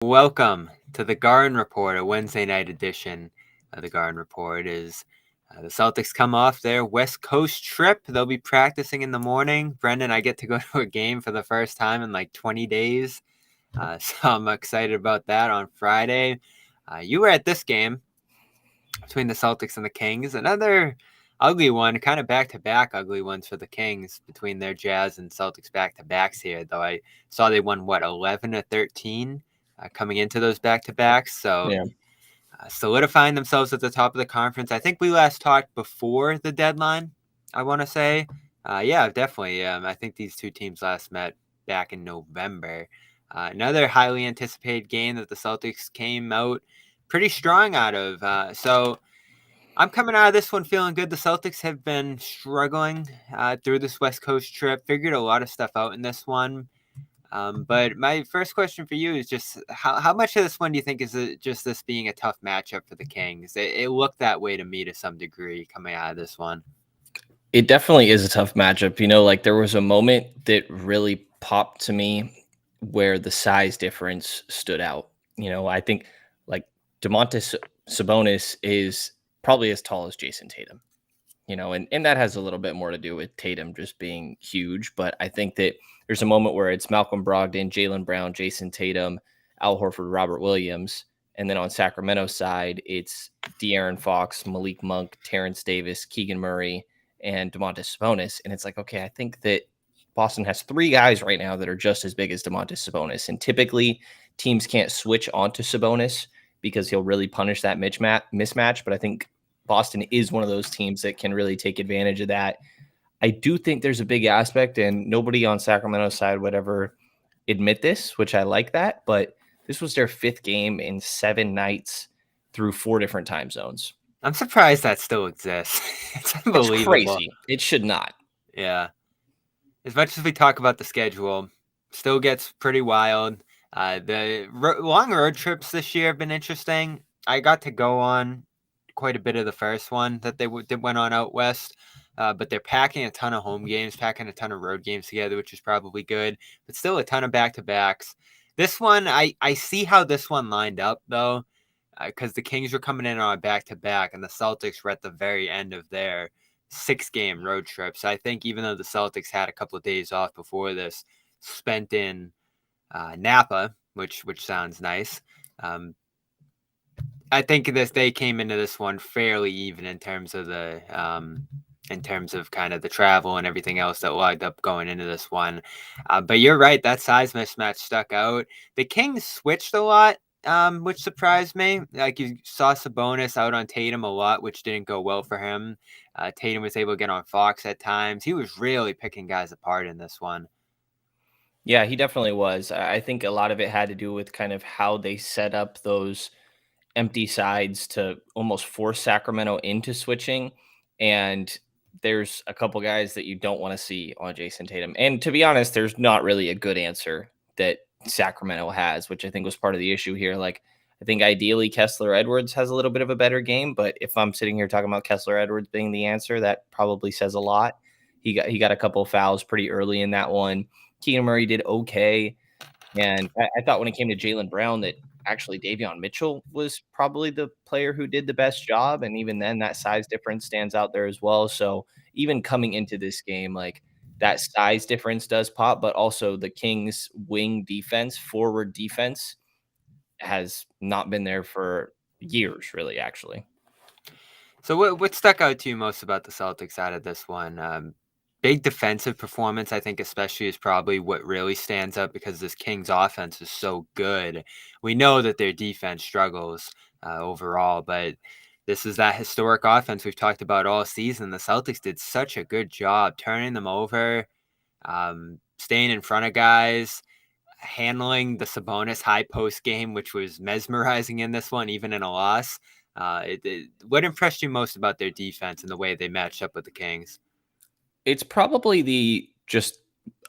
Welcome to the Garden Report, a Wednesday night edition of the Garden Report. The Celtics come off their West Coast trip. They'll be practicing in the morning. Brenden, I get to go to a game for the first time in like 20 days. So I'm excited about that on Friday. You were at this game between the Celtics and the Kings. Another ugly one, kind of back-to-back ugly ones for the Kings between their Jazz and Celtics back-to-backs here, though I saw they won, 11-13 coming into those back-to-backs. So Yeah. solidifying themselves at the top of the conference. I think we last talked before the deadline, I want to say. Yeah, definitely. I think these two teams last met back in November. Another highly anticipated game that the Celtics came out pretty strong out of. So I'm coming out of this one feeling good. The Celtics have been struggling through this West Coast trip. Figured a lot of stuff out in this one. But my first question for you is just how much of this one do you think is just this being a tough matchup for the Kings? It looked that way to me to some degree coming out of this one. It definitely is a tough matchup. Like there was a moment that really popped to me where the size difference stood out. I think like Domantas Sabonis is probably as tall as Jason Tatum, and that has a little bit more to do with Tatum just being huge. But I think that there's a moment where it's Malcolm Brogdon, Jaylen Brown, Jason Tatum, Al Horford, Robert Williams. And then on Sacramento's side, it's De'Aaron Fox, Malik Monk, Terrence Davis, Keegan Murray, and Domantas Sabonis. And it's like, okay, I think that Boston has three guys right now that are just as big as Domantas Sabonis. And typically teams can't switch onto Sabonis because he'll really punish that mismatch. But I think Boston is one of those teams that can really take advantage of that. I do think there's a big aspect, and nobody on Sacramento's side would ever admit this, which I like that, but this was their fifth game in 7 nights through 4 different time zones. I'm surprised that still exists. It's unbelievable. It's crazy. It should not. Yeah. As much as we talk about the schedule, still gets pretty wild. The long road trips this year have been interesting. I got to go on quite a bit of the first one that they went on out west. But they're packing a ton of home games, packing a ton of road games together, which is probably good. But still a ton of back-to-backs. This one, I see how this one lined up, though, because the Kings were coming in on a back-to-back, and the Celtics were at the very end of their 6-game road trip. So I think even though the Celtics had a couple of days off before this, spent in Napa, which sounds nice, I think they came into this one fairly even in terms of kind of the travel and everything else that lined up going into this one. But you're right, that size mismatch stuck out. The Kings switched a lot, which surprised me. Like you saw Sabonis out on Tatum a lot, which didn't go well for him. Tatum was able to get on Fox at times. He was really picking guys apart in this one. Yeah, he definitely was. I think a lot of it had to do with kind of how they set up those empty sides to almost force Sacramento into switching. And there's a couple guys that you don't want to see on Jason Tatum. And to be honest, there's not really a good answer that Sacramento has, which I think was part of the issue here. Like, I think ideally Kessler Edwards has a little bit of a better game, but if I'm sitting here talking about Kessler Edwards being the answer, that probably says a lot. He got a couple of fouls pretty early in that one. Keegan Murray did okay. And I thought when it came to Jaylen Brown that actually Davion Mitchell was probably the player who did the best job. And even then, that size difference stands out there as well. So even coming into this game, like that size difference does pop, but also the Kings' wing defense, forward defense has not been there for years, really, actually. So what stuck out to you most about the Celtics out of this one? Big defensive performance, I think, especially is probably what really stands out because this Kings offense is so good. We know that their defense struggles overall, but this is that historic offense we've talked about all season. The Celtics did such a good job turning them over, staying in front of guys, handling the Sabonis high post game, which was mesmerizing in this one, even in a loss. What impressed you most about their defense and the way they matched up with the Kings? It's probably the just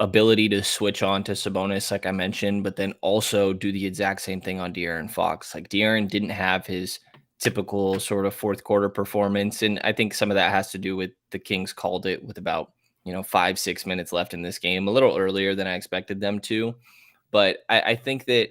ability to switch on to Sabonis, like I mentioned, but then also do the exact same thing on De'Aaron Fox. Like De'Aaron didn't have his typical sort of fourth quarter performance. And I think some of that has to do with the Kings called it with about, 5-6 minutes left in this game, a little earlier than I expected them to. But I think that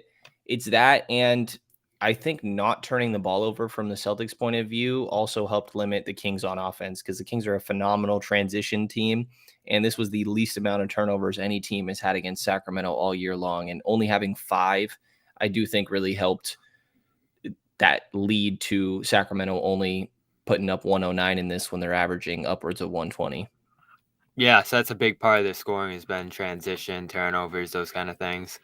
It's that, and I think not turning the ball over from the Celtics point of view also helped limit the Kings on offense, because the Kings are a phenomenal transition team. And this was the least amount of turnovers any team has had against Sacramento all year long. And only having 5, I do think really helped that lead to Sacramento only putting up 109 in this when they're averaging upwards of 120. Yeah, so that's a big part of their scoring has been transition, turnovers, those kind of things.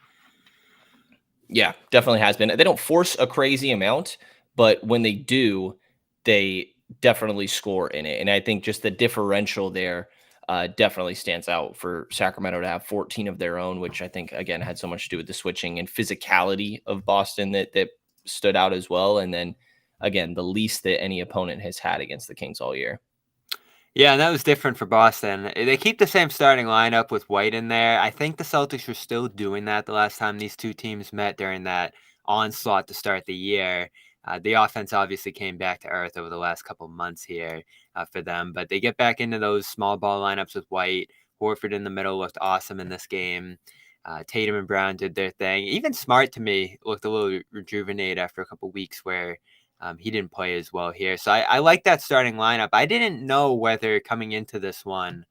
Yeah, definitely has been. They don't force a crazy amount, but when they do, they definitely score in it. And I think just the differential there definitely stands out for Sacramento to have 14 of their own, which I think, again, had so much to do with the switching and physicality of Boston that stood out as well. And then, again, the least that any opponent has had against the Kings all year. Yeah, and that was different for Boston. They keep the same starting lineup with White in there. I think the Celtics were still doing that the last time these two teams met during that onslaught to start the year. The offense obviously came back to earth over the last couple months here for them, but they get back into those small ball lineups with White. Horford in the middle looked awesome in this game. Tatum and Brown did their thing. Even Smart, to me, looked a little rejuvenated after a couple weeks where he didn't play as well here. So I like that starting lineup. I didn't know whether coming into this one,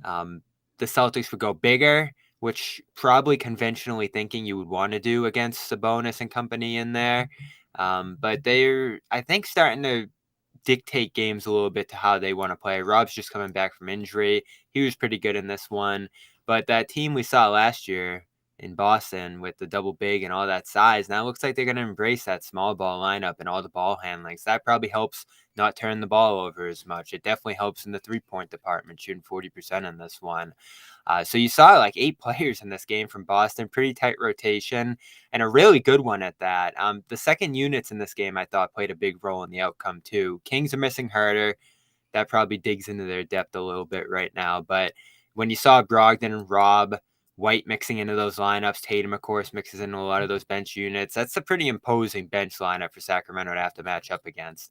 the Celtics would go bigger, which probably conventionally thinking you would want to do against Sabonis and company in there. But they're, I think, starting to dictate games a little bit to how they want to play. Rob's just coming back from injury. He was pretty good in this one. But that team we saw last year in Boston with the double big and all that size, now it looks like they're going to embrace that small ball lineup and all the ball handling. So that probably helps not turn the ball over as much. It definitely helps in the three-point department, shooting 40% in this one. So you saw like 8 players in this game from Boston, pretty tight rotation, and a really good one at that. The second units in this game, I thought, played a big role in the outcome too. Kings are missing Herter. That probably digs into their depth a little bit right now. But when you saw Brogdon and Rob, White mixing into those lineups, Tatum, of course, mixes into a lot of those bench units. That's a pretty imposing bench lineup for Sacramento to have to match up against.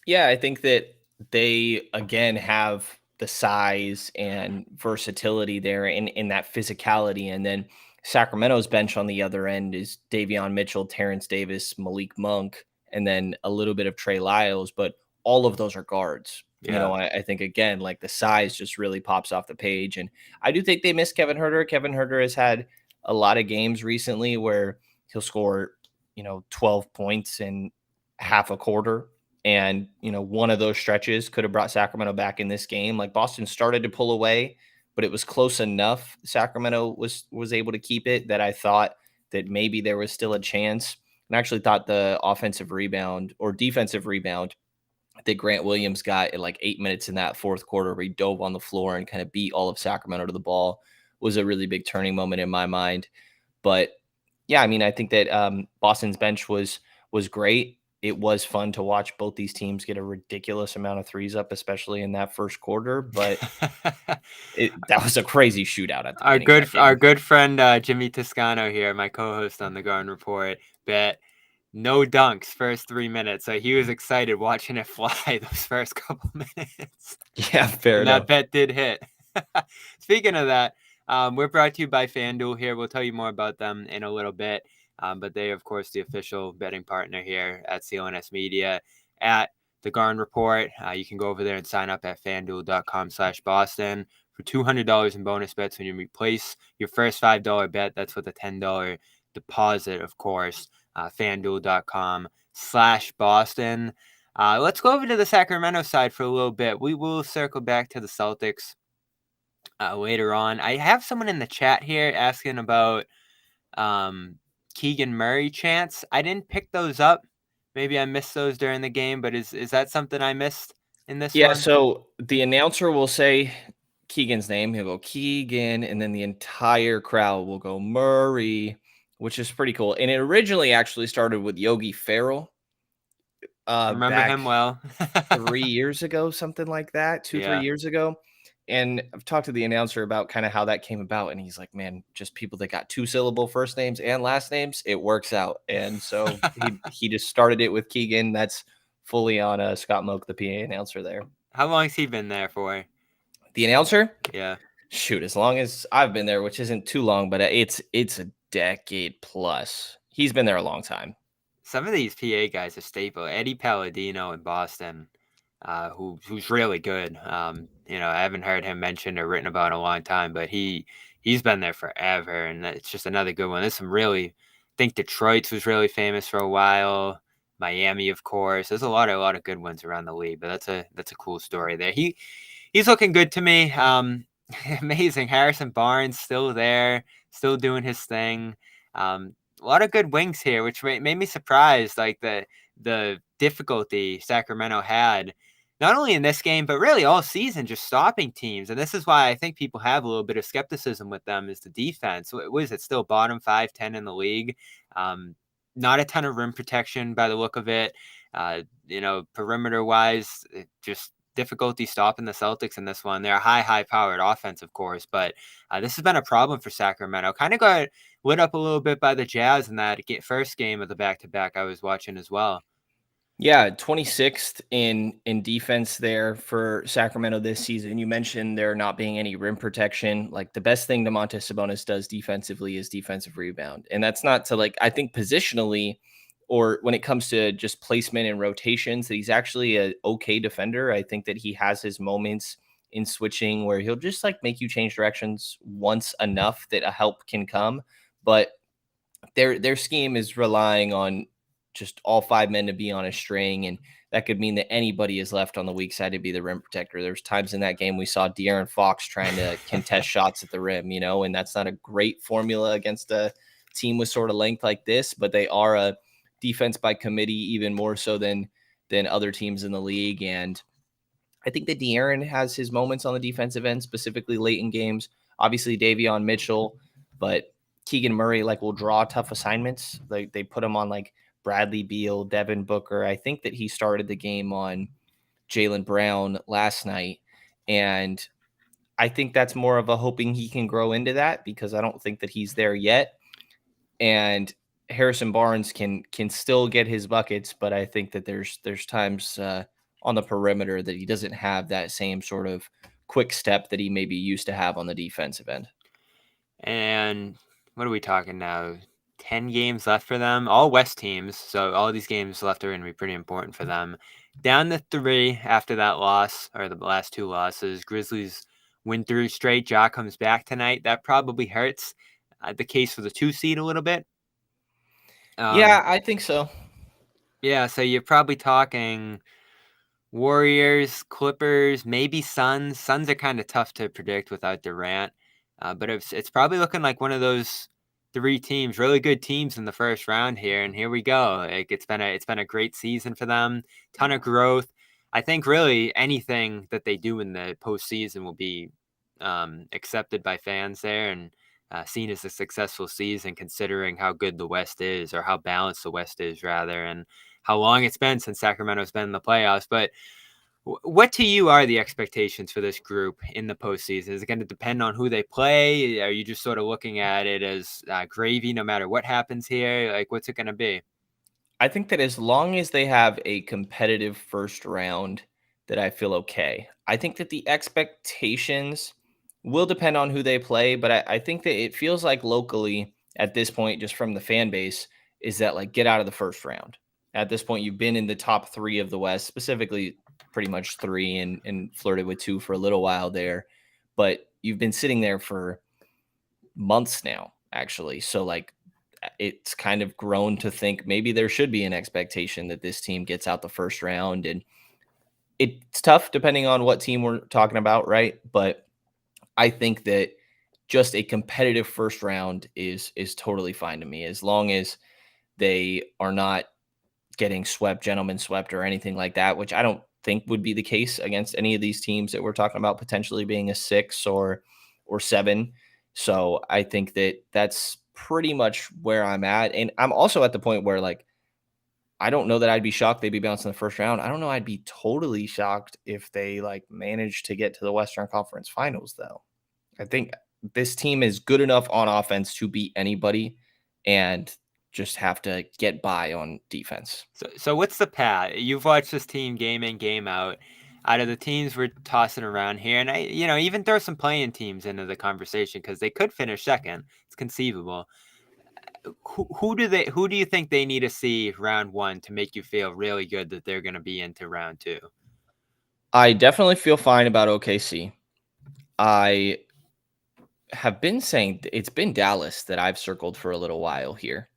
Yeah, I think that they, again, have the size and versatility there in that physicality. And then Sacramento's bench on the other end is Davion Mitchell, Terrence Davis, Malik Monk, and then a little bit of Trey Lyles. But all of those are guards. Yeah. I think, again, like the size just really pops off the page. And I do think they miss Kevin Huerter. Kevin Huerter has had a lot of games recently where he'll score, 12 points in half a quarter. And, one of those stretches could have brought Sacramento back in this game. Like Boston started to pull away, but it was close enough. Sacramento was able to keep it that I thought that maybe there was still a chance. And I actually thought the offensive rebound or defensive rebound that Grant Williams got at like 8 minutes in that fourth quarter, where he dove on the floor and kind of beat all of Sacramento to the ball, was a really big turning moment in my mind. But yeah, I mean, I think that Boston's bench was great. It was fun to watch both these teams get a ridiculous amount of threes up, especially in that first quarter. But that was a crazy shootout at the beginning of that game. Our good friend Jimmy Toscano here, my co-host on the Garden Report, bet no dunks first 3 minutes. So he was excited watching it fly those first couple minutes. Yeah, fair and enough. That bet did hit. Speaking of that, we're brought to you by FanDuel here. We'll tell you more about them in a little bit. But they, of course, the official betting partner here at CLNS Media at the Garden Report. You can go over there and sign up at FanDuel.com/Boston for $200 in bonus bets when you replace your first $5 bet. That's with a $10 deposit, of course. FanDuel.com/Boston. Let's go over to the Sacramento side for a little bit. We will circle back to the Celtics later on. I have someone in the chat here asking about Keegan Murray chants. I didn't pick those up. Maybe I missed those during the game, but is that something I missed in this one? Yeah, so the announcer will say Keegan's name. He'll go Keegan, and then the entire crowd will go Murray, which is pretty cool. And it originally actually started with Yogi Ferrell. Remember him well. 3 years ago, something like that, 3 years ago. And I've talked to the announcer about kind of how that came about. And he's like, man, just people that got 2-syllable first names and last names, it works out. And so he just started it with Keegan. That's fully on Scott Moak, the PA announcer there. How long has he been there for? The announcer? Yeah. Shoot, as long as I've been there, which isn't too long, but it's a decade plus. he's been there a long time. Some of these PA guys are staple. Eddie Palladino in Boston, who's really good. I haven't heard him mentioned or written about in a long time, but he's been there forever, and it's just another good one. There's some really, I think Detroit's was really famous for a while. Miami, of course. There's a lot of good ones around the league, but that's a cool story there. He's looking good to me. Amazing. Harrison Barnes still there, still doing his thing. A lot of good wings here, which made me surprised. Like the difficulty Sacramento had, not only in this game but really all season, just stopping teams. And this is why I think people have a little bit of skepticism with them is the defense. What is it? Still bottom 5-10 in the league. Not a ton of rim protection by the look of it. Perimeter wise, just difficulty stopping the Celtics in this one. They're a high-powered offense, of course, but this has been a problem for Sacramento. Kind of got lit up a little bit by the Jazz in that first game of the back-to-back I was watching as well. Yeah, 26th in defense there for Sacramento this season. You mentioned there not being any rim protection. Like the best thing Domantas Sabonis does defensively is defensive rebound. And that's not to I think positionally or when it comes to just placement and rotations, that he's actually a okay defender. I think that he has his moments in switching where he'll just make you change directions once enough that a help can come. But their scheme is relying on just all 5 men to be on a string, and that could mean that anybody is left on the weak side to be the rim protector. There's times in that game we saw De'Aaron Fox trying to contest shots at the rim, and that's not a great formula against a team with sort of length like this, but they are a defense by committee even more so than other teams in the league. And I think that De'Aaron has his moments on the defensive end, specifically late in games. Obviously, Davion Mitchell, but Keegan Murray will draw tough assignments. They put him on Bradley Beal, Devin Booker. I think that he started the game on Jaylen Brown last night. And I think that's more of a hoping he can grow into that because I don't think that he's there yet. And Harrison Barnes can still get his buckets, but I think that there's times on the perimeter that he doesn't have that same sort of quick step that he maybe used to have on the defensive end. And what are we talking now? 10 games left for them, all West teams. So all these games left are going to be pretty important for them. Down to 3 after that loss, or the last 2 losses. Grizzlies win 3 straight. Ja comes back tonight. That probably hurts the case for the 2 seed a little bit. Yeah, I think so. Yeah, so you're probably talking Warriors, Clippers, maybe Suns. Suns are kind of tough to predict without Durant. But it's probably looking like one of those 3 teams, really good teams in the first round here. And here we go. It's been a great season for them. Ton of growth. I think really anything that they do in the postseason will be accepted by fans there and seen as a successful season, considering how good the West is, or how balanced the West is, rather, and how long it's been since Sacramento's been in the playoffs. But what to you are the expectations for this group in the postseason? Is it going to depend on who they play? Are you just sort of looking at it as gravy no matter what happens here? What's it going to be? I think that as long as they have a competitive first round, that I feel okay. I think that the expectations will depend on who they play, but I think that it feels like locally at this point, just from the fan base, is that get out of the first round. At this point, you've been in the top 3 of the West, specifically pretty much 3 and flirted with 2 for a little while there, but you've been sitting there for months now, actually. So it's kind of grown to think maybe there should be an expectation that this team gets out the first round. And it's tough depending on what team we're talking about, right? But I think that just a competitive first round is totally fine to me, as long as they are not getting swept, gentlemen swept, or anything like that, which I don't think would be the case against any of these teams that we're talking about potentially being a 6 or 7. So I think that that's pretty much where I'm at. And I'm also at the point where I don't know that I'd be shocked they'd be bounced in the first round. I don't know I'd be totally shocked if they managed to get to the Western Conference Finals, though. I think this team is good enough on offense to beat anybody and just have to get by on defense. So what's the path? You've watched this team game in, game out. Out of the teams we're tossing around here, and I even throw some playing teams into the conversation because they could finish second. It's conceivable. who do you think they need to see round one to make you feel really good that they're going to be into round two? I definitely feel fine about OKC. I have been saying it's been Dallas that I've circled for a little while here.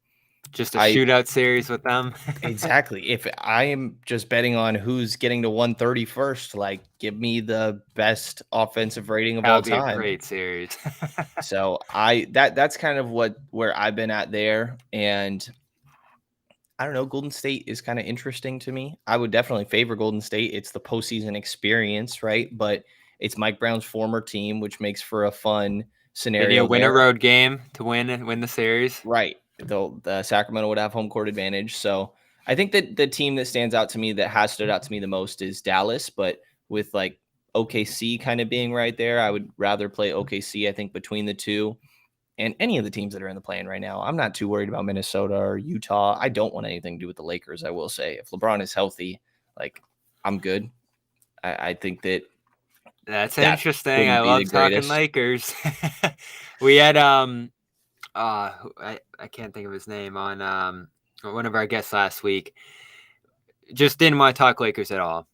Just a I shootout series with them. Exactly. If I am just betting on who's getting to 130 first, like give me the best offensive rating of That all would be a time. great series. So that's kind of where I've been at there. And I don't know, Golden State is kind of interesting to me. I would definitely favor Golden State. It's the postseason experience, right? But it's Mike Brown's former team, which makes for a fun They need to scenario win a there. road game to win the series. Right. Though the Sacramento would have home court advantage. So I think that the team that stands out to me that has stood out to me the most is Dallas, but with like OKC kind of being right there, I would rather play OKC, I think, between the two. And any of the teams that are in the play-in right now, I'm not too worried about Minnesota or Utah. I don't want anything to do with the Lakers, I will say. If LeBron is healthy, like I'm good. I think That's that interesting. I wouldn't be love the talking greatest. Lakers. We had I can't think of his name on one of our guests last week. Just didn't want to talk Lakers at all.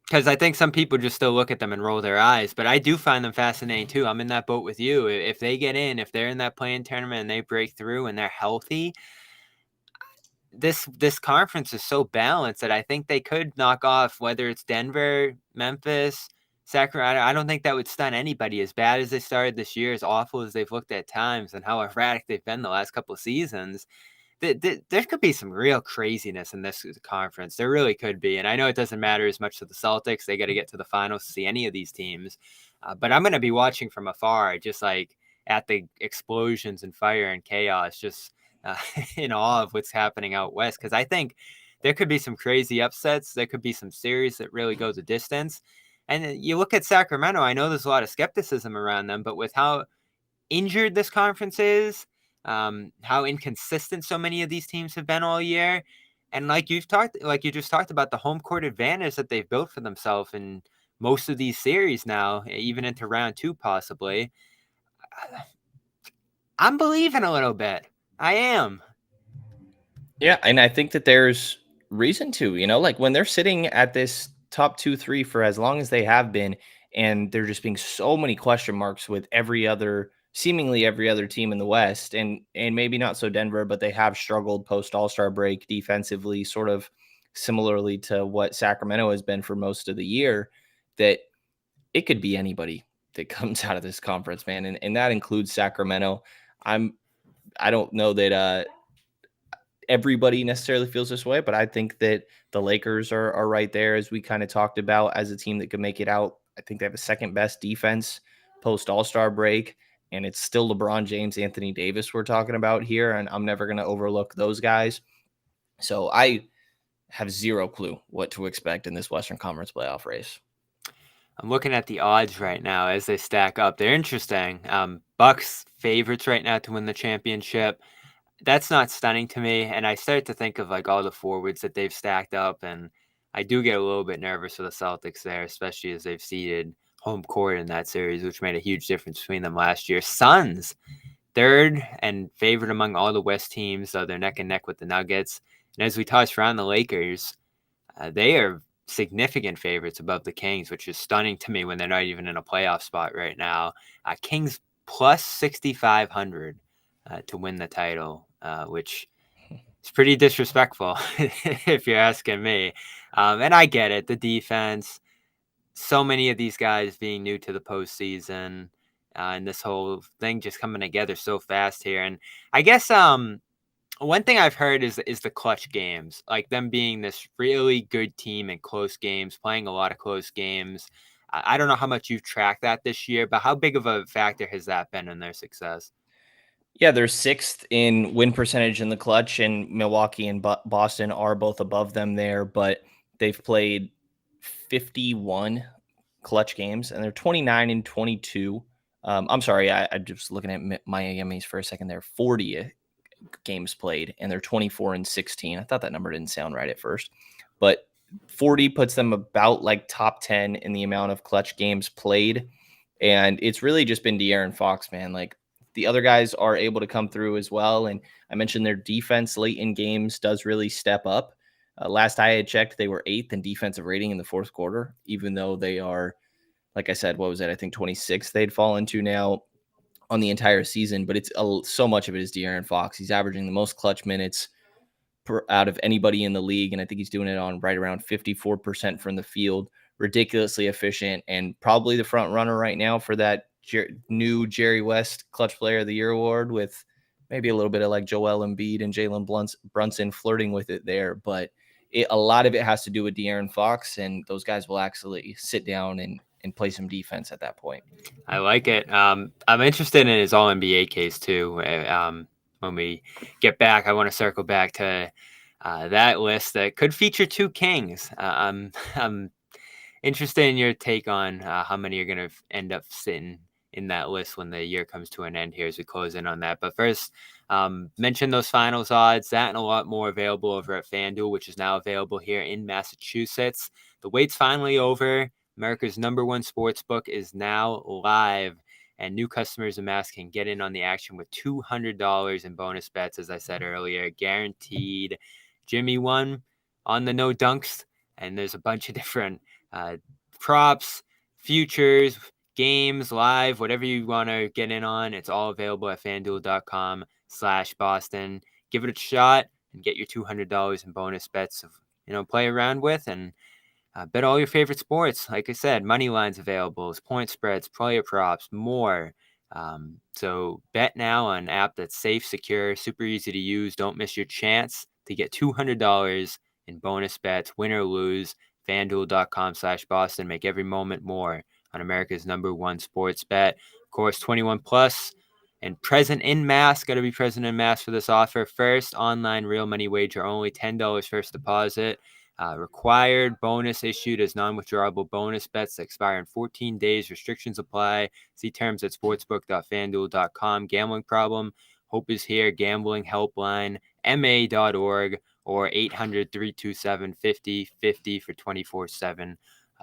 Because I think some people just still look at them and roll their eyes, but I do find them fascinating too. I'm in that boat with you. If they get in, if they're in that play-in tournament and they break through and they're healthy, this conference is so balanced that I think they could knock off whether it's Denver, Memphis, Sacramento. I don't think that would stun anybody. As bad as they started this year, as awful as they've looked at times, and how erratic they've been the last couple of seasons, there could be some real craziness in this conference. There really could be. And I know it doesn't matter as much to the Celtics. They got to get to the finals to see any of these teams. But I'm going to be watching from afar, just like at the explosions and fire and chaos, just uh, in awe of what's happening out west. Because I think there could be some crazy upsets. There could be some series that really go the distance. And you look at Sacramento, I know there's a lot of skepticism around them, but with how injured this conference is, how inconsistent so many of these teams have been all year, and like you just talked about the home court advantage that they've built for themselves in most of these series now, even into round two possibly. I'm believing a little bit. I am. Yeah, and I think that there's reason to, like when they're sitting at this top 2, 3 for as long as they have been, and there just being so many question marks with seemingly every other team in the West, and maybe not so Denver, but they have struggled post All-Star break defensively, sort of similarly to what Sacramento has been for most of the year, that it could be anybody that comes out of this conference, man. And that includes Sacramento. I don't know that everybody necessarily feels this way, but I think that the Lakers are right there, as we kind of talked about, as a team that could make it out. I think they have a second best defense post All-Star break, and it's still LeBron James, Anthony Davis we're talking about here, and I'm never going to overlook those guys. So I have zero clue what to expect in this Western Conference playoff race. I'm looking at the odds right now as they stack up. They're interesting. Bucks favorites right now to win the championship. That's not stunning to me. And I start to think of like all the forwards that they've stacked up, and I do get a little bit nervous for the Celtics there, especially as they've ceded home court in that series, which made a huge difference between them last year. Suns, third and favorite among all the West teams. They're neck and neck with the Nuggets. And as we touched around the Lakers, they are significant favorites above the Kings, which is stunning to me when they're not even in a playoff spot right now. Kings plus 6,500 to win the title, which is pretty disrespectful if you're asking me. And I get it, the defense, so many of these guys being new to the postseason, and this whole thing just coming together so fast here. And I guess one thing I've heard is the clutch games, like them being this really good team in close games, playing a lot of close games. I don't know how much you've tracked that this year, but how big of a factor has that been in their success? Yeah, they're sixth in win percentage in the clutch, and Milwaukee and Boston are both above them there, but they've played 51 clutch games, and they're 29 and 22. I'm sorry, I'm just looking at Miami's for a second there. 40 games played, and they're 24 and 16. I thought that number didn't sound right at first, but 40 puts them about like top 10 in the amount of clutch games played. And it's really just been De'Aaron Fox, man. Like the other guys are able to come through as well. And I mentioned their defense late in games does really step up. Last I had checked, they were 8th in defensive rating in the fourth quarter, even though they are, like I said, what was it? I think 26th they'd fallen to now on the entire season. But it's so much of it is De'Aaron Fox. He's averaging the most clutch minutes out of anybody in the league. And I think he's doing it on right around 54% from the field, ridiculously efficient, and probably the front runner right now for that new Jerry West Clutch Player of the Year award, with maybe a little bit of like Joel Embiid and Jalen Brunson flirting with it there. But a lot of it has to do with De'Aaron Fox, and those guys will actually sit down and play some defense at that point. I like it. I'm interested in his All-NBA case too. When we get back, I want to circle back to that list that could feature 2 Kings. I'm interested in your take on how many are going to end up sitting in that list when the year comes to an end here as we close in on that. But first, mention those finals odds. That and a lot more available over at FanDuel, which is now available here in Massachusetts. The wait's finally over. America's #1 sports book is now live, and new customers of Mass can get in on the action with $200 in bonus bets, as I said earlier, guaranteed. Jimmy won on the no dunks, and there's a bunch of different props, futures, games, live, whatever you want to get in on. It's all available at FanDuel.com/Boston. Give it a shot and get your $200 in bonus bets of, play around with, and bet all your favorite sports. Like I said, money lines available, point spreads, player props, more. So bet now on an app that's safe, secure, super easy to use. Don't miss your chance to get $200 in bonus bets, win or lose. FanDuel.com/Boston. Make every moment more on America's #1 sports bet. Of course, 21 plus and present in Mass. Got to be present in Mass for this offer. First online real money wager only, $10 first deposit. Required bonus issued as non-withdrawable bonus bets that expire in 14 days. Restrictions apply. See terms at sportsbook.fanduel.com. Gambling problem? Hope is here. Gambling helpline, ma.org or 800-327-5050 for 24/7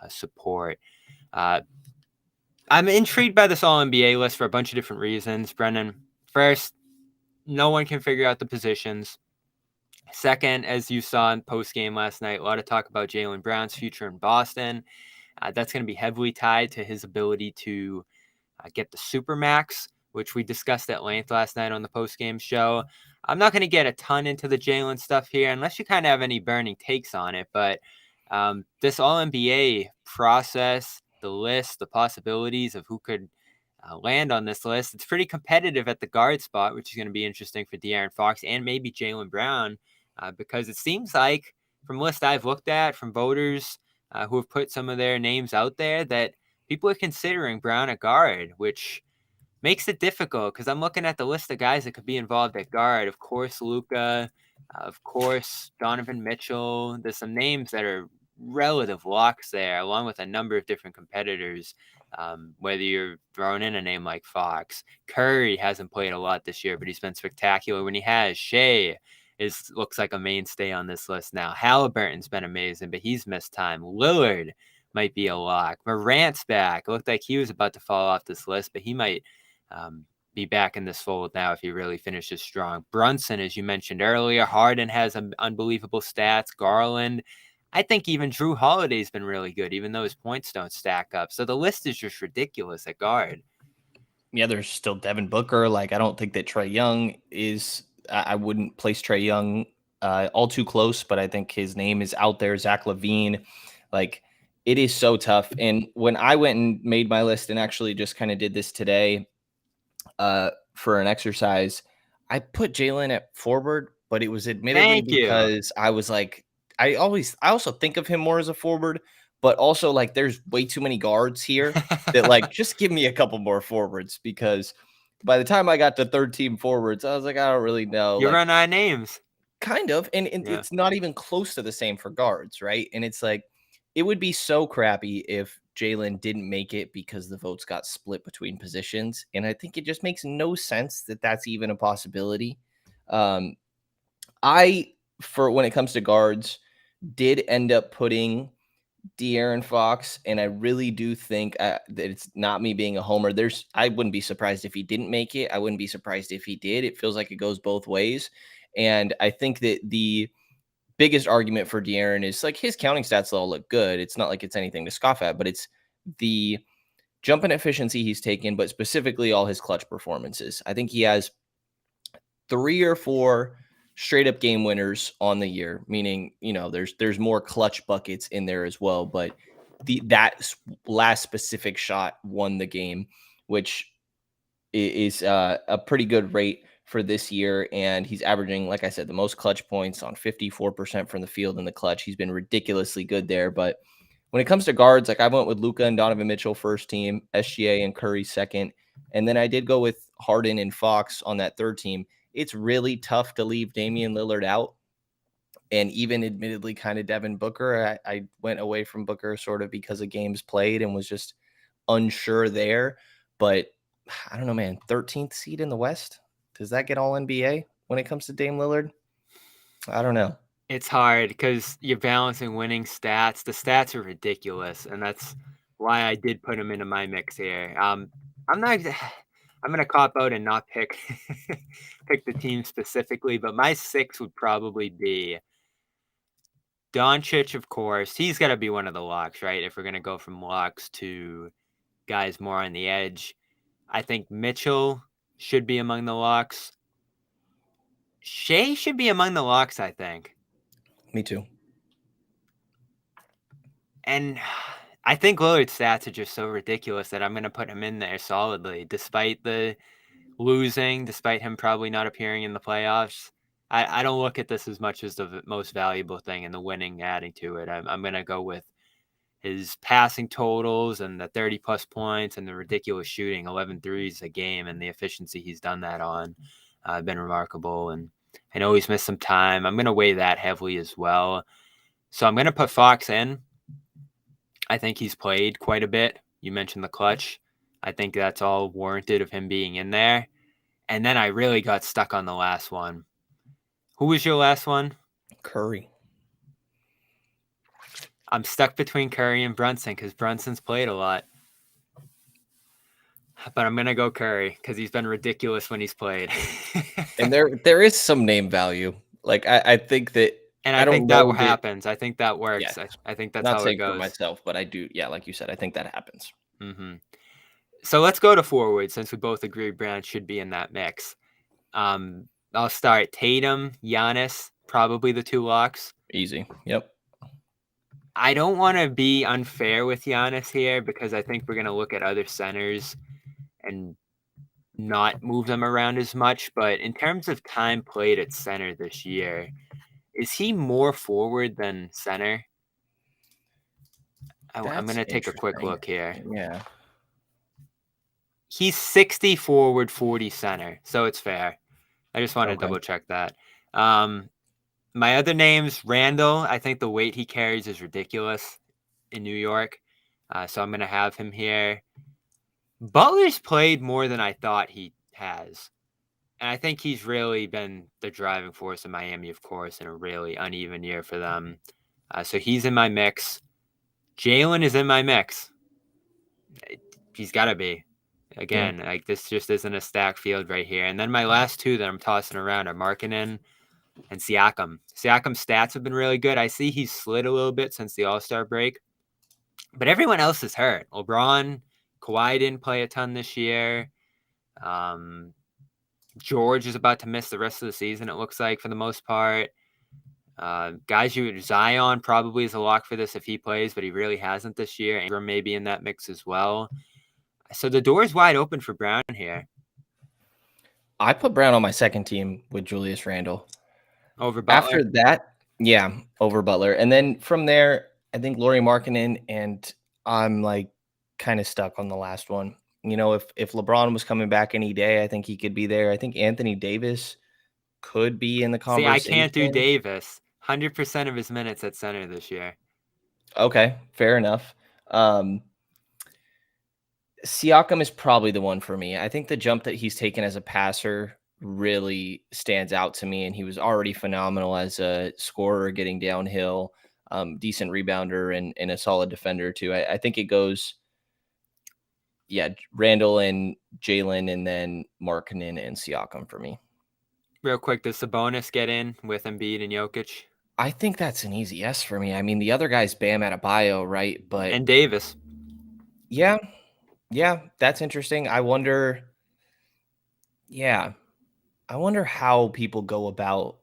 support. I'm intrigued by this All-NBA list for a bunch of different reasons, Brenden. First, no one can figure out the positions. Second, as you saw in post-game last night, a lot of talk about Jaylen Brown's future in Boston. That's going to be heavily tied to his ability to get the Supermax, which we discussed at length last night on the post-game show. I'm not going to get a ton into the Jaylen stuff here unless you kind of have any burning takes on it. But this All-NBA process, the list, the possibilities of who could land on this list, it's pretty competitive at the guard spot, which is going to be interesting for De'Aaron Fox and maybe Jaylen Brown. Because it seems like from lists I've looked at from voters who have put some of their names out there that people are considering Brown at guard, which makes it difficult because I'm looking at the list of guys that could be involved at guard. Of course, Luka, of course, Donovan Mitchell. There's some names that are relative locks there, along with a number of different competitors. Whether you're throwing in a name like Fox. Curry hasn't played a lot this year, but he's been spectacular when he has. Shea looks like a mainstay on this list now. Halliburton's been amazing, but he's missed time. Lillard might be a lock. Morant's back. It looked like he was about to fall off this list, but he might be back in this fold now if he really finishes strong. Brunson, as you mentioned earlier. Harden has unbelievable stats. Garland. I think even Drew Holiday's been really good, even though his points don't stack up. So the list is just ridiculous at guard. Yeah, there's still Devin Booker. Like, I don't think that Trae Young is... I wouldn't place Trae Young all too close, but I think his name is out there. Zach LaVine, like, it is so tough. And when I went and made my list and actually just kind of did this today for an exercise, I put Jaylen at forward, but it was admittedly because I was like, I also think of him more as a forward, but also like there's way too many guards here that like just give me a couple more forwards, because by the time I got to third team forwards, I was like, I don't really know. You like, run out of names. Kind of. And it's not even close to the same for guards, right? And it's like, it would be so crappy if Jaylen didn't make it because the votes got split between positions. And I think it just makes no sense that that's even a possibility. When it comes to guards, did end up putting De'Aaron Fox, and I really do think that it's not me being a homer. I wouldn't be surprised if he didn't make it. I wouldn't be surprised if he did. It feels like it goes both ways. And I think that the biggest argument for De'Aaron is like his counting stats all look good. It's not like it's anything to scoff at, but it's the jump in efficiency he's taken, but specifically all his clutch performances. I think he has 3 or 4 straight up game winners on the year, meaning, there's more clutch buckets in there as well, but that last specific shot won the game, which is a pretty good rate for this year. And he's averaging, like I said, the most clutch points on 54% from the field in the clutch. He's been ridiculously good there. But when it comes to guards, like I went with Luka and Donovan Mitchell first team, SGA and Curry second. And then I did go with Harden and Fox on that third team. It's really tough to leave Damian Lillard out. And even admittedly kind of Devin Booker. I went away from Booker sort of because of games played and was just unsure there. But I don't know, man. 13th seed in the West. Does that get all NBA when it comes to Dame Lillard? I don't know. It's hard because you're balancing winning stats. The stats are ridiculous, and that's why I did put him into my mix here. I'm not. I'm gonna cop out and not pick the team specifically, but my 6 would probably be Doncic, of course. He's got to be one of the locks, right? If we're gonna go from locks to guys more on the edge, I think Mitchell should be among the locks. Shea should be among the locks, I think. Me too. And I think Lillard's stats are just so ridiculous that I'm going to put him in there solidly, despite the losing, despite him probably not appearing in the playoffs. I don't look at this as much as the most valuable thing and the winning adding to it. I'm going to go with his passing totals and the 30-plus points and the ridiculous shooting, 11 threes a game, and the efficiency he's done that on. Been remarkable. And I know he's missed some time. I'm going to weigh that heavily as well. So I'm going to put Fox in. I think he's played quite a bit. You mentioned the clutch. I think that's all warranted of him being in there. And then I really got stuck on the last one. Who was your last one? Curry. I'm stuck between Curry and Brunson because Brunson's played a lot. But I'm going to go Curry because he's been ridiculous when he's played. And there is some name value. Like I think that. And I think that happens. I think that works. Yeah, I think that's not how saying it goes. for myself, but I do. Yeah, like you said, I think that happens. Mm-hmm. So let's go to forward since we both agree Brown should be in that mix. I'll start Tatum, Giannis, probably the 2 locks. Easy. Yep. I don't want to be unfair with Giannis here because I think we're going to look at other centers and not move them around as much. But in terms of time played at center this year, is he more forward than center? I'm going to take a quick look here. Yeah. He's 60 forward, 40 center. So it's fair. I just want to double check that. My other names, Randall. I think the weight he carries is ridiculous in New York. So I'm going to have him here. Butler's played more than I thought he has. And I think he's really been the driving force in Miami, of course, in a really uneven year for them. So he's in my mix. Jaylen is in my mix. He's got to be. Again, like this just isn't a stacked field right here. And then my last 2 that I'm tossing around are Markkanen and Siakam. Siakam's stats have been really good. I see he's slid a little bit since the All-Star break. But everyone else is hurt. LeBron, Kawhi didn't play a ton this year. George is about to miss the rest of the season, it looks like, for the most part. Zion probably is a lock for this if he plays, but he really hasn't this year. Ingram may be in that mix as well. So the door is wide open for Brown here. I put Brown on my second team with Julius Randle. Over Butler? After that, yeah, over Butler. And then from there, I think Lauri Markkanen, and I'm like kind of stuck on the last one. If LeBron was coming back any day, I think he could be there. I think Anthony Davis could be in the conversation. See, I can't do Davis. 100% of his minutes at center this year. Okay, fair enough. Siakam is probably the one for me. I think the jump that he's taken as a passer really stands out to me, and he was already phenomenal as a scorer getting downhill. decent rebounder and a solid defender too. I think it goes, Randall and Jaylen, and then Markkanen and Siakam for me. Real quick, does Sabonis get in with Embiid and Jokic? I think that's an easy yes for me. I mean, the other guy's Bam Adebayo, right? But And Davis. yeah, that's interesting. I wonder how people go about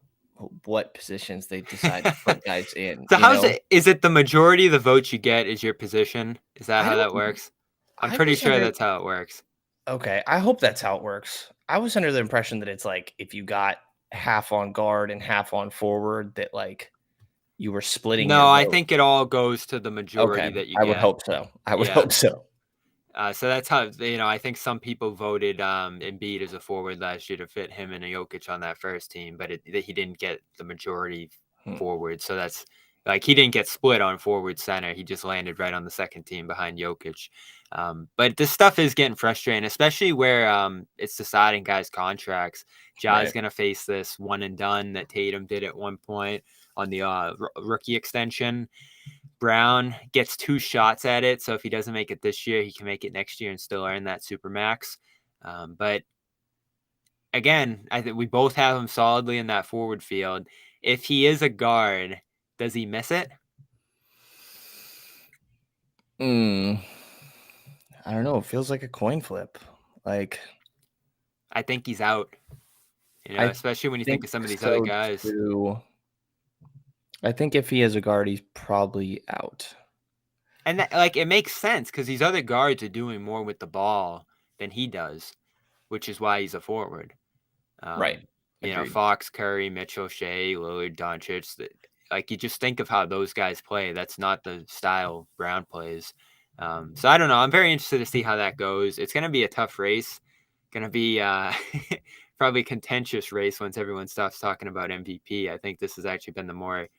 what positions they decide to put guys in. So is it the majority of the votes you get is your position? Is that I how don't. that works? I'm I pretty was sure under. that's how it works. Okay, I hope that's how it works. I was under the impression that it's like if you got half on guard and half on forward, that like you were splitting your No, I vote. think it all goes to the majority Okay, that you I would get. hope so. I would Yeah. hope so. So that's how, I think some people voted Embiid as a forward last year to fit him and Jokic on that first team, but he didn't get the majority forward. So that's like he didn't get split on forward center. He just landed right on the second team behind Jokic. But this stuff is getting frustrating, especially where it's deciding guys' contracts. Ja's Right. going to face this one and done that Tatum did at one point on the rookie extension. Brown gets 2 shots at it, so if he doesn't make it this year, he can make it next year and still earn that supermax. But again, I think we both have him solidly in that forward field. If he is a guard, does he miss it? I don't know. It feels like a coin flip. Like I think he's out. I Especially when you think think of some of these other so guys. too. I think if he is a guard, he's probably out. And that, it makes sense because these other guards are doing more with the ball than he does, which is why he's a forward. Right. Agreed. Fox, Curry, Mitchell, Shea, Lillard, Doncic. You just think of how those guys play. That's not the style Brown plays. So I don't know. I'm very interested to see how that goes. It's going to be a tough race. Going to be probably a contentious race once everyone stops talking about MVP. I think this has actually been the more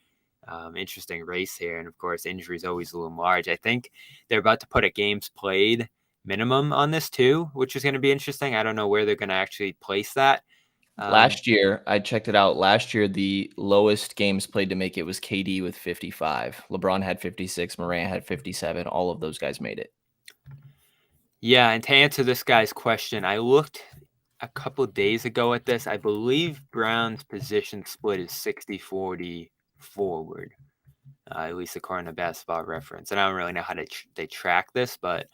interesting race here. And of course, injuries always loom large. I think they're about to put a games played minimum on this too, which is going to be interesting. I don't know where they're going to actually place that. Last year, I checked it out. Last year, the lowest games played to make it was KD with 55. LeBron had 56. Morant had 57. All of those guys made it. Yeah, and to answer this guy's question, I looked a couple days ago at this. I believe Brown's position split is 60-40 forward, at least according to Basketball Reference. And I don't really know how they track this, but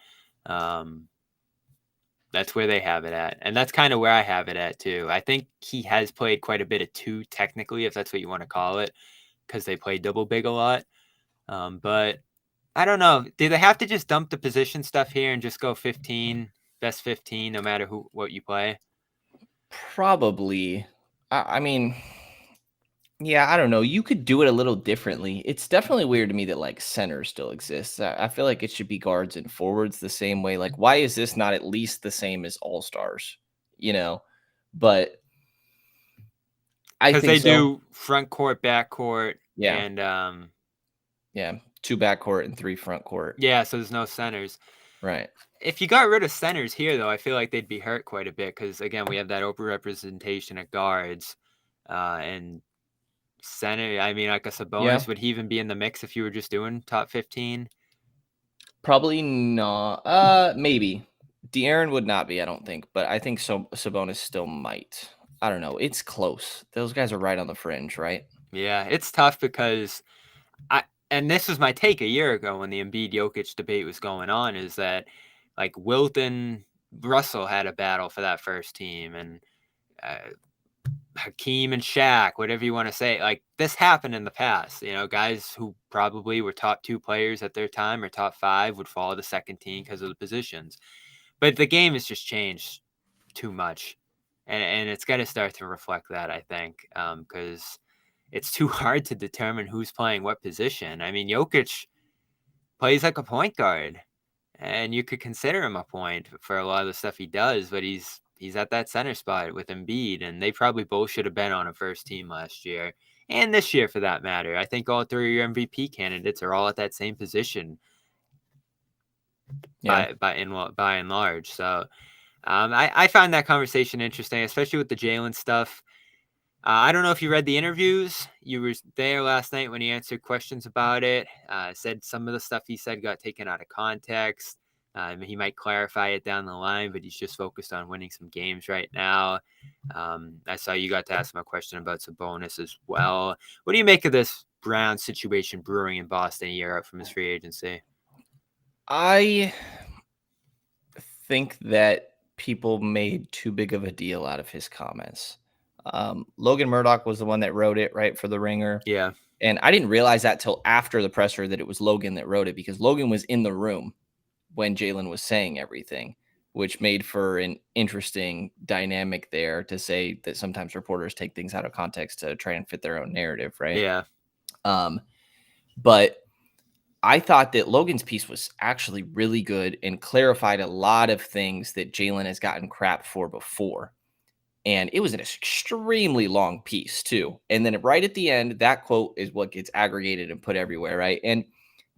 that's where they have it at. And that's kind of where I have it at, too. I think he has played quite a bit of 2, technically, if that's what you want to call it, because they play double big a lot. But I don't know. Do they have to just dump the position stuff here and just go 15, best 15, no matter what you play? Probably. I mean, yeah, I don't know. You could do it a little differently. It's definitely weird to me that like center still exists. I feel like it should be guards and forwards the same way. Like, why is this not at least the same as all stars? But I Because think they so. do front court, back court, Yeah. and 2 backcourt and 3 front court. yeah, so there's no centers. Right. If you got rid of centers here, though, I feel like they'd be hurt quite a bit because, again, we have that overrepresentation of guards and center. I mean, like a Sabonis, would he even be in the mix if you were just doing top 15? Probably not. Maybe. De'Aaron would not be, I don't think, but I think Sabonis still might. I don't know. It's close. Those guys are right on the fringe, right? Yeah, it's tough because and this was my take a year ago when the Embiid Jokic debate was going on, is that like Wilton Russell had a battle for that first team, and Hakeem and Shaq, whatever you want to say. Like this happened in the past. Guys who probably were top 2 players at their time or top 5 would fall to second team because of the positions. But the game has just changed too much, and it's got to start to reflect that, I think, because it's too hard to determine who's playing what position. I mean, Jokic plays like a point guard, and you could consider him a point for a lot of the stuff he does, but he's at that center spot with Embiid, and they probably both should have been on a first team last year and this year for that matter. I think all 3 of your MVP candidates are all at that same position by and large. So I find that conversation interesting, especially with the Jaylen stuff. I don't know if you read the interviews. You were there last night when he answered questions about it. Said some of the stuff he said got taken out of context. He might clarify it down the line, but he's just focused on winning some games right now. I saw you got to ask him a question about Sabonis as well. What do you make of this Brown situation brewing in Boston a year out from his free agency? I think that people made too big of a deal out of his comments. Logan Murdoch was the one that wrote it, right, for The Ringer. Yeah. And I didn't realize that till after the presser that it was Logan that wrote it, because Logan was in the room when Jaylen was saying everything, which made for an interesting dynamic there, to say that sometimes reporters take things out of context to try and fit their own narrative, right? Yeah. But I thought that Logan's piece was actually really good and clarified a lot of things that Jaylen has gotten crap for before. And it was an extremely long piece too. And then right at the end, that quote is what gets aggregated and put everywhere, right? And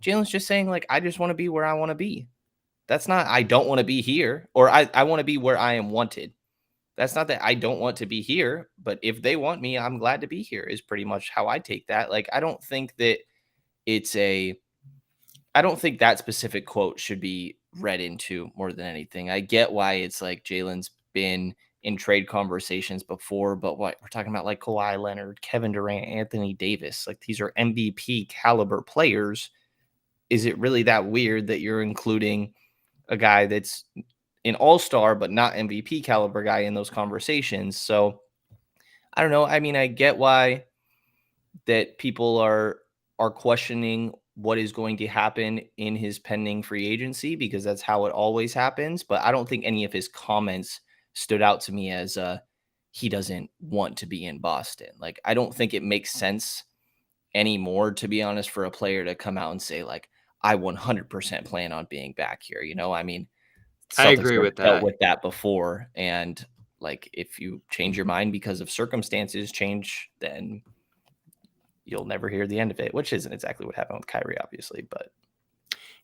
Jaylen's just saying, like, I just want to be where I want to be. That's not, I don't want to be here, or I want to be where I am wanted. That's not that I don't want to be here, but if they want me, I'm glad to be here, is pretty much how I take that. Like, I don't think that it's I don't think that specific quote should be read into more than anything. I get why it's like Jaylen's been in trade conversations before, but what we're talking about, like Kawhi Leonard, Kevin Durant, Anthony Davis, like these are MVP caliber players. Is it really that weird that you're including a guy that's an all-star but not MVP caliber guy in those conversations? So I don't know. I mean, I get why that people are questioning what is going to happen in his pending free agency, because that's how it always happens. But I don't think any of his comments stood out to me as he doesn't want to be in Boston. Like, I don't think it makes sense anymore, to be honest, for a player to come out and say, like, I 100% plan on being back here. I mean, I Celtics agree have with dealt that. with that before. And like, if you change your mind because of circumstances change, then you'll never hear the end of it, which isn't exactly what happened with Kyrie, obviously. But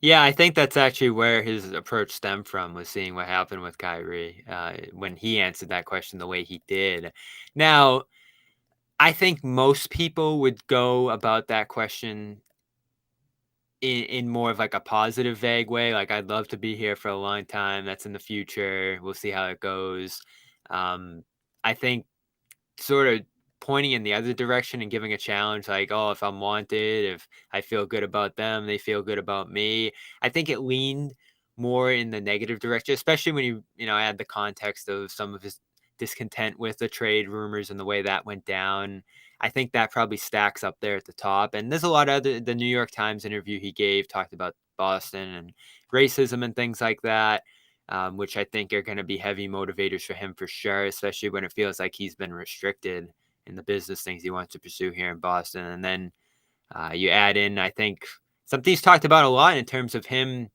Yeah, I think that's actually where his approach stemmed from, was seeing what happened with Kyrie when he answered that question the way he did. Now, I think most people would go about that question in more of like a positive, vague way. Like, I'd love to be here for a long time. That's in the future. We'll see how it goes. I think sort of pointing in the other direction and giving a challenge, like, oh, if I'm wanted, if I feel good about them, they feel good about me. I think it leaned more in the negative direction, especially when you add the context of some of his discontent with the trade rumors and the way that went down. I think that probably stacks up there at the top. And there's a lot of the New York Times interview he gave talked about Boston and racism and things like that, which I think are going to be heavy motivators for him for sure, especially when it feels like he's been restricted in the business things he wants to pursue here in Boston. And then you add in, I think, something he's talked about a lot in terms of him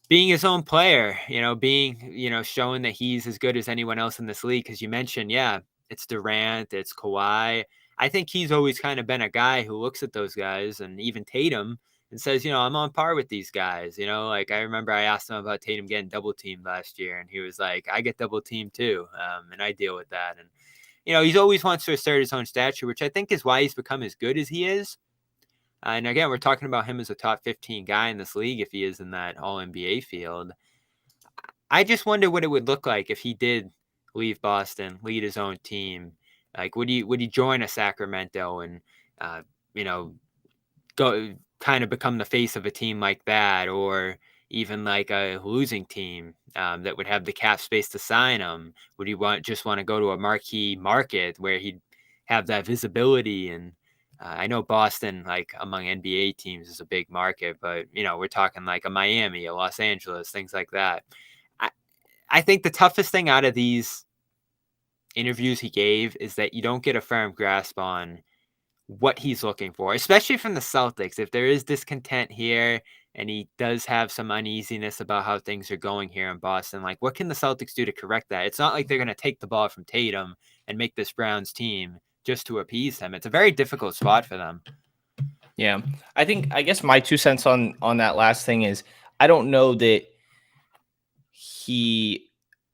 being his own player, showing that he's as good as anyone else in this league. Because you mentioned, yeah, it's Durant, it's Kawhi. I think he's always kind of been a guy who looks at those guys, and even Tatum, and says, I'm on par with these guys. Like, I remember I asked him about Tatum getting double teamed last year, and he was like, I get double teamed too, and I deal with that. And he's always wants to assert his own stature, which I think is why he's become as good as he is. And again, we're talking about him as a top 15 guy in this league if he is in that all NBA field. I just wonder what it would look like if he did leave Boston, lead his own team. Like, would he join a Sacramento and uh, you know go kind of become the face of a team like that, or even like a losing team that would have the cap space to sign him? Would he just want to go to a marquee market where he'd have that visibility? And I know Boston, like among NBA teams, is a big market, but we're talking like a Miami, a Los Angeles, things like that. I, I think the toughest thing out of these interviews he gave is that you don't get a firm grasp on what he's looking for, especially from the Celtics. If there is discontent here and he does have some uneasiness about how things are going here in Boston, like, what can the Celtics do to correct that? It's not like they're going to take the ball from Tatum and make this Browns team just to appease him. It's a very difficult spot for them. yeah, I guess my 2 cents on that last thing is, I don't know that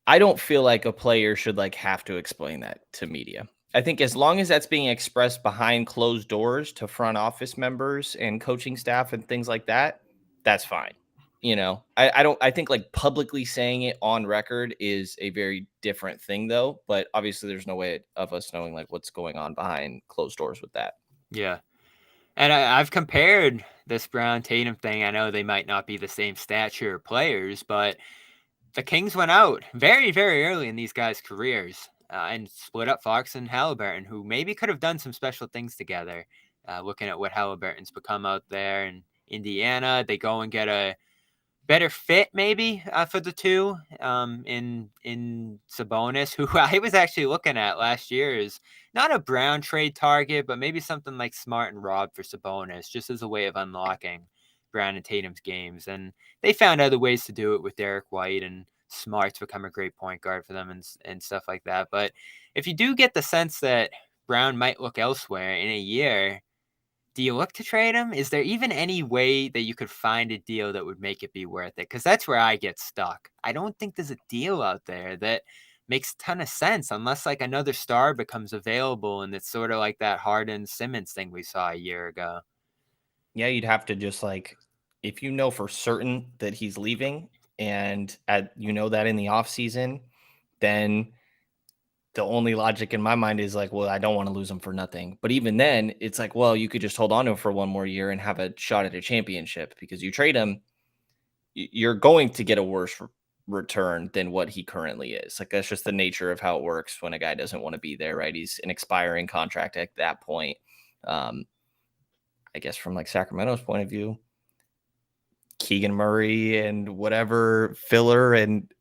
I don't feel like a player should like have to explain that to media. I think as long as that's being expressed behind closed doors to front office members and coaching staff and things like that, that's fine. I think like publicly saying it on record is a very different thing though. But obviously there's no way of us knowing like what's going on behind closed doors with that. Yeah. And I've compared this Brown Tatum thing. I know they might not be the same stature players, but the Kings went out very, very early in these guys' careers and split up Fox and Halliburton, who maybe could have done some special things together. Looking at what Halliburton's become out there in Indiana, they go and get a better fit maybe for the two in Sabonis, who I was actually looking at last year is not a Brown trade target, but maybe something like Smart and Rob for Sabonis, just as a way of unlocking Brown and Tatum's games. And they found other ways to do it with Derek White, and Smart's become a great point guard for them and stuff like that. But if you do get the sense that Brown might look elsewhere in a year, do you look to trade him? Is there even any way that you could find a deal that would make it be worth it? Because that's where I get stuck. I don't think there's a deal out there that makes a ton of sense unless like another star becomes available, and it's sort of like that Harden Simmons thing we saw a year ago. Yeah, you'd have to just like, if you know for certain that he's leaving and that in the offseason, then the only logic in my mind is like, well, I don't want to lose him for nothing. But even then, it's like, well, you could just hold on to him for one more year and have a shot at a championship, because you trade him, you're going to get a worse return than what he currently is. Like, that's just the nature of how it works when a guy doesn't want to be there, right? He's an expiring contract at that point. I guess from like Sacramento's point of view, Keegan Murray and whatever filler and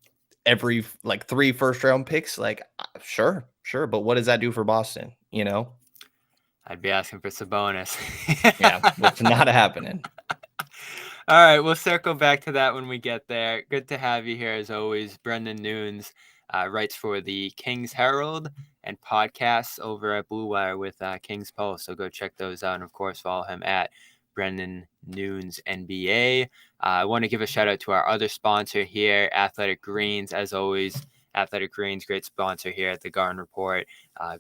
every like 3 first-round picks, like sure. But what does that do for Boston? I'd be asking for Sabonis. Yeah, it's not happening. All right, we'll circle back to that when we get there. Good to have you here as always. Brenden Nunes writes for the Kings Herald and podcasts over at Blue Wire with Kings Pulse. So go check those out. And of course, follow him at Brenden Nunes NBA. I want to give a shout out to our other sponsor here, Athletic Greens. As always, Athletic Greens, great sponsor here at the Garden Report.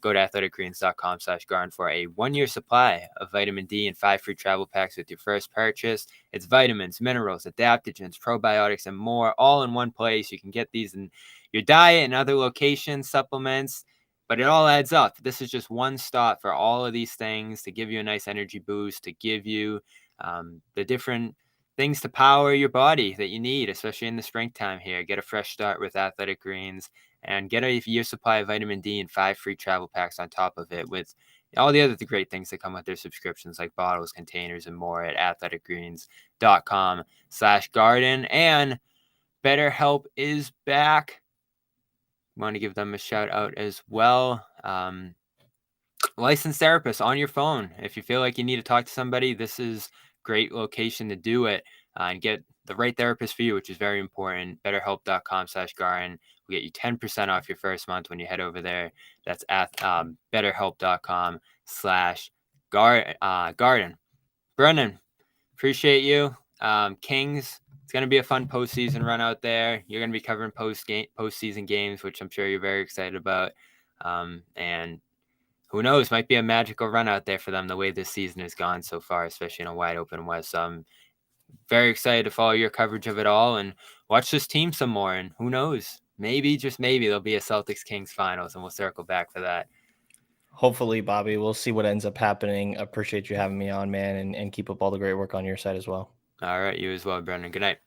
Go to athleticgreens.com/Garden for a 1-year supply of vitamin D and 5 free travel packs with your first purchase. It's vitamins, minerals, adaptogens, probiotics, and more all in one place. You can get these in your diet and other locations, supplements, but it all adds up. This is just one stop for all of these things to give you a nice energy boost, to give you the different things to power your body that you need, especially in the springtime here. Get a fresh start with Athletic Greens and get a year supply of vitamin D and 5 free travel packs on top of it with all the other great things that come with their subscriptions like bottles, containers, and more at athleticgreens.com/garden. And BetterHelp is back. Want to give them a shout out as well. Licensed therapist on your phone. If you feel like you need to talk to somebody, this is great location to do it and get the right therapist for you, which is very important. BetterHelp.com/Garden will get you 10% off your first month when you head over there. That's at BetterHelp.com/Garden. Brenden, appreciate you. Kings, it's going to be a fun postseason run out there. You're going to be covering postseason games, which I'm sure you're very excited about. And who knows, might be a magical run out there for them the way this season has gone so far, especially in a wide open West. So I'm very excited to follow your coverage of it all and watch this team some more. And who knows, maybe, just maybe, there'll be a Celtics Kings finals, and we'll circle back for that. Hopefully, Bobby, we'll see what ends up happening. Appreciate you having me on, man, and keep up all the great work on your side as well. All right, you as well, Brenden. Good night.